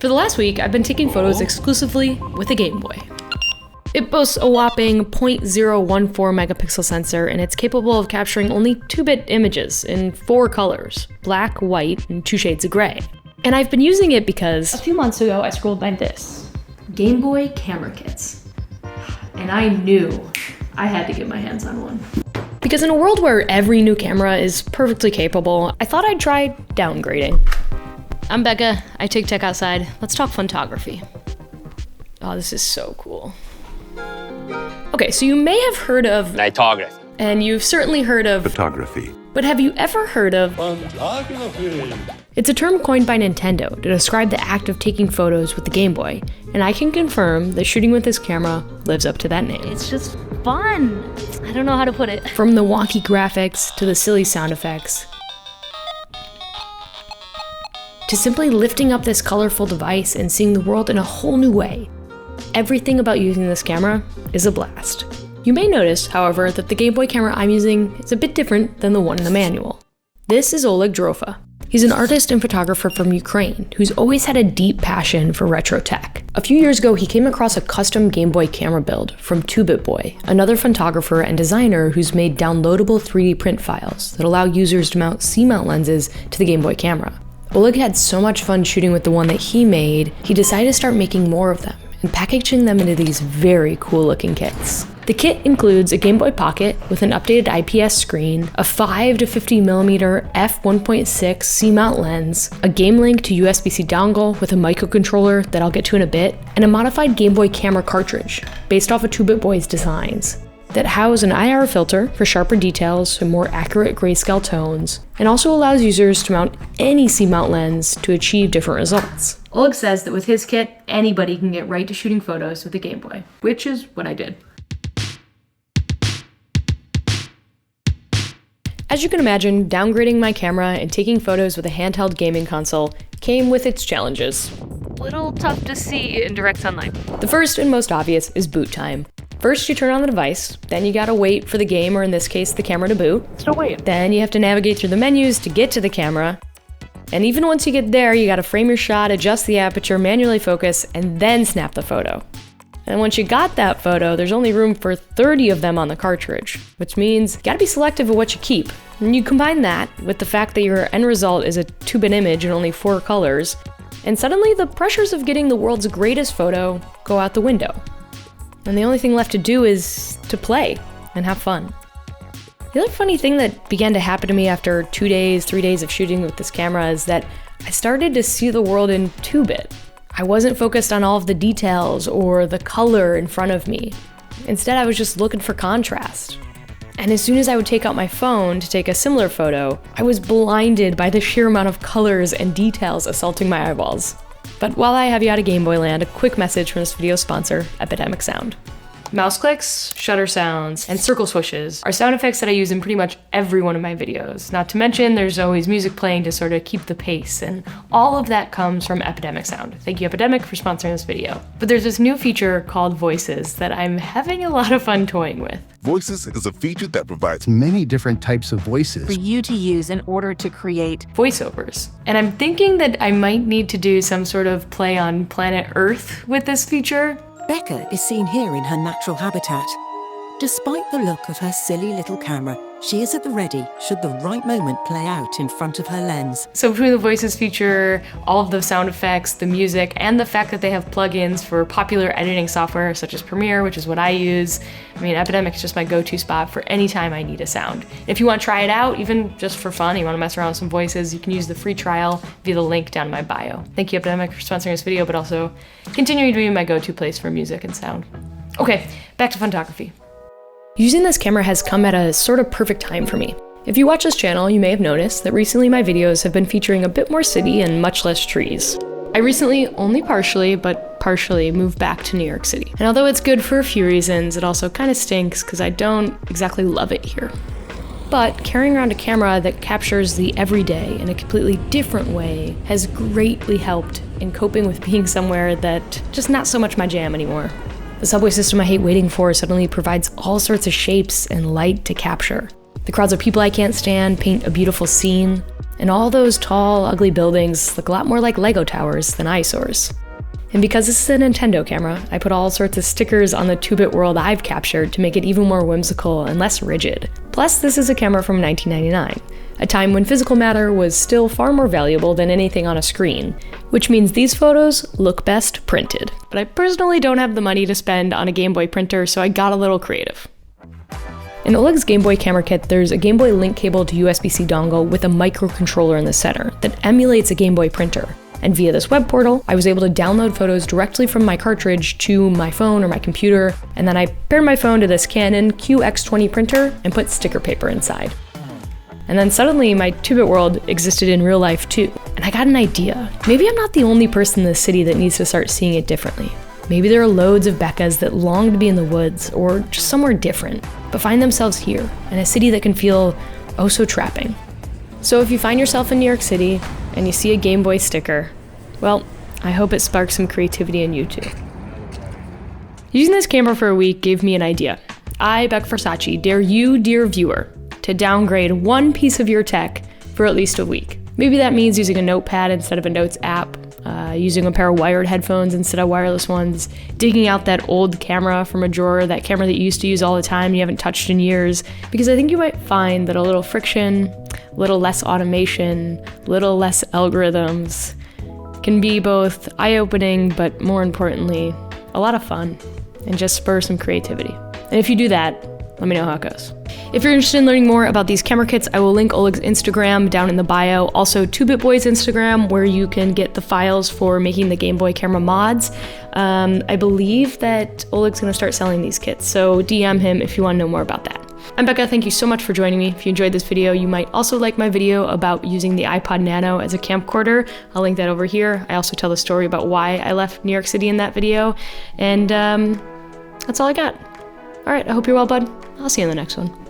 For the last week, I've been taking photos exclusively with a Game Boy. It boasts a whopping 0.014 megapixel sensor, and it's capable of capturing only 2-bit images in 4 colors, black, white, and 2 shades of gray. And I've been using it because a few months ago I scrolled by this, Game Boy camera kits. And I knew I had to get my hands on one. Because in a world where every new camera is perfectly capable, I thought I'd try downgrading. I'm Becca, I take tech outside. Let's talk Funtography. Oh, this is so cool. Okay, so you may have heard of Nightography. And you've certainly heard of Photography. But have you ever heard of Funtography? It's a term coined by Nintendo to describe the act of taking photos with the Game Boy, and I can confirm that shooting with this camera lives up to that name. It's just fun. I don't know how to put it. From the wonky graphics to the silly sound effects, to simply lifting up this colorful device and seeing the world in a whole new way. Everything about using this camera is a blast. You may notice, however, that the Game Boy camera I'm using is a bit different than the one in the manual. This is Oleg Drofa. He's an artist and photographer from Ukraine who's always had a deep passion for retro tech. A few years ago, he came across a custom Game Boy camera build from 2Bit Boy, another photographer and designer who's made downloadable 3D print files that allow users to mount C-mount lenses to the Game Boy camera. Oleg had so much fun shooting with the one that he made, he decided to start making more of them and packaging them into these very cool looking kits. The kit includes a Game Boy Pocket with an updated IPS screen, a 5 to 50mm f1.6 C-mount lens, a Game Link to USB-C dongle with a microcontroller that I'll get to in a bit, and a modified Game Boy camera cartridge based off of 2Bit Boy's designs that house an IR filter for sharper details and more accurate grayscale tones, and also allows users to mount any C-mount lens to achieve different results. Oleg says that with his kit, anybody can get right to shooting photos with the Game Boy, which is what I did. As you can imagine, downgrading my camera and taking photos with a handheld gaming console came with its challenges. Little tough to see in direct sunlight. The first and most obvious is boot time. First, you turn on the device, then you gotta wait for the game, or in this case, the camera to boot. Still waiting. Then you have to navigate through the menus to get to the camera. And even once you get there, you gotta frame your shot, adjust the aperture, manually focus, and then snap the photo. And once you got that photo, there's only room for 30 of them on the cartridge, which means you gotta be selective of what you keep. And you combine that with the fact that your end result is a 2-bit image in only 4 colors, and suddenly the pressures of getting the world's greatest photo go out the window. And the only thing left to do is to play and have fun. The other funny thing that began to happen to me after 3 days of shooting with this camera is that I started to see the world in 2-bit. I wasn't focused on all of the details or the color in front of me. Instead, I was just looking for contrast. And as soon as I would take out my phone to take a similar photo, I was blinded by the sheer amount of colors and details assaulting my eyeballs. But while I have you out of Game Boy land, a quick message from this video's sponsor, Epidemic Sound. Mouse clicks, shutter sounds, and circle swishes are sound effects that I use in pretty much every one of my videos. Not to mention, there's always music playing to sort of keep the pace, and all of that comes from Epidemic Sound. Thank you, Epidemic, for sponsoring this video. But there's this new feature called Voices that I'm having a lot of fun toying with. Voices is a feature that provides many different types of voices for you to use in order to create voiceovers. And I'm thinking that I might need to do some sort of play on planet Earth with this feature. Becca is seen here in her natural habitat. Despite the look of her silly little camera, she is at the ready should the right moment play out in front of her lens. So between the Voices feature, all of the sound effects, the music, and the fact that they have plugins for popular editing software such as Premiere, which is what I use, I mean, Epidemic is just my go-to spot for any time I need a sound. If you want to try it out, even just for fun, you want to mess around with some voices, you can use the free trial via the link down in my bio. Thank you, Epidemic, for sponsoring this video, but also continuing to be my go-to place for music and sound. Okay, back to Funtography. Using this camera has come at a sort of perfect time for me. If you watch this channel, you may have noticed that recently my videos have been featuring a bit more city and much less trees. I recently, only partially, but partially moved back to New York City. And although it's good for a few reasons, it also kind of stinks because I don't exactly love it here. But carrying around a camera that captures the everyday in a completely different way has greatly helped in coping with being somewhere that just not so much my jam anymore. The subway system I hate waiting for suddenly provides all sorts of shapes and light to capture. The crowds of people I can't stand paint a beautiful scene, and all those tall, ugly buildings look a lot more like Lego towers than eyesores. And because this is a Nintendo camera, I put all sorts of stickers on the 2-bit world I've captured to make it even more whimsical and less rigid. Plus, this is a camera from 1999, a time when physical matter was still far more valuable than anything on a screen, which means these photos look best printed. But I personally don't have the money to spend on a Game Boy printer, so I got a little creative. In Oleg's Game Boy camera kit, there's a Game Boy link cable to USB-C dongle with a microcontroller in the center that emulates a Game Boy printer. And via this web portal, I was able to download photos directly from my cartridge to my phone or my computer, and then I paired my phone to this Canon QX20 printer and put sticker paper inside. And then suddenly my 2-bit world existed in real life too, and I got an idea. Maybe I'm not the only person in this city that needs to start seeing it differently. Maybe there are loads of Beccas that long to be in the woods or just somewhere different, but find themselves here, in a city that can feel oh so trapping. So if you find yourself in New York City and you see a Game Boy sticker, well, I hope it sparks some creativity in you too. Using this camera for a week gave me an idea. I, Becca Farsace, dare you, dear viewer, to downgrade one piece of your tech for at least a week. Maybe that means using a notepad instead of a notes app, using a pair of wired headphones instead of wireless ones, digging out that old camera from a drawer, that camera that you used to use all the time you haven't touched in years, because I think you might find that a little friction, a little less automation, a little less algorithms can be both eye-opening, but more importantly, a lot of fun, and just spur some creativity. And if you do that, let me know how it goes. If you're interested in learning more about these camera kits, I will link Oleg's Instagram down in the bio. Also, 2-Bit Boy's Instagram, where you can get the files for making the Game Boy camera mods. I believe that Oleg's gonna start selling these kits, so DM him if you wanna know more about that. I'm Becca, thank you so much for joining me. If you enjoyed this video, you might also like my video about using the iPod Nano as a camcorder. I'll link that over here. I also tell the story about why I left New York City in that video. And that's all I got. All right, I hope you're well, bud. I'll see you in the next one.